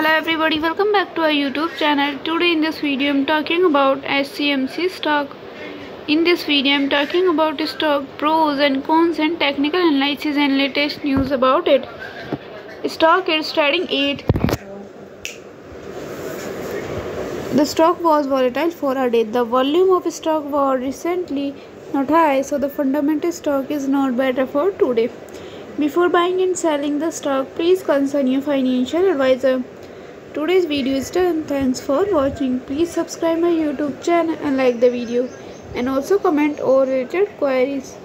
Hello everybody, welcome back to our YouTube channel. Today in this video I'm talking about HCMC stock. In this video I'm talking about stock pros and cons and technical analysis and latest news about it. Stock is trading 8. The stock was volatile for a day. The volume of stock was recently not high, so the fundamental stock is not better for today. Before buying and selling the stock, please consult your financial advisor. Today's video is done. Thanks for watching. Please subscribe my YouTube channel and like the video, and also comment all related queries.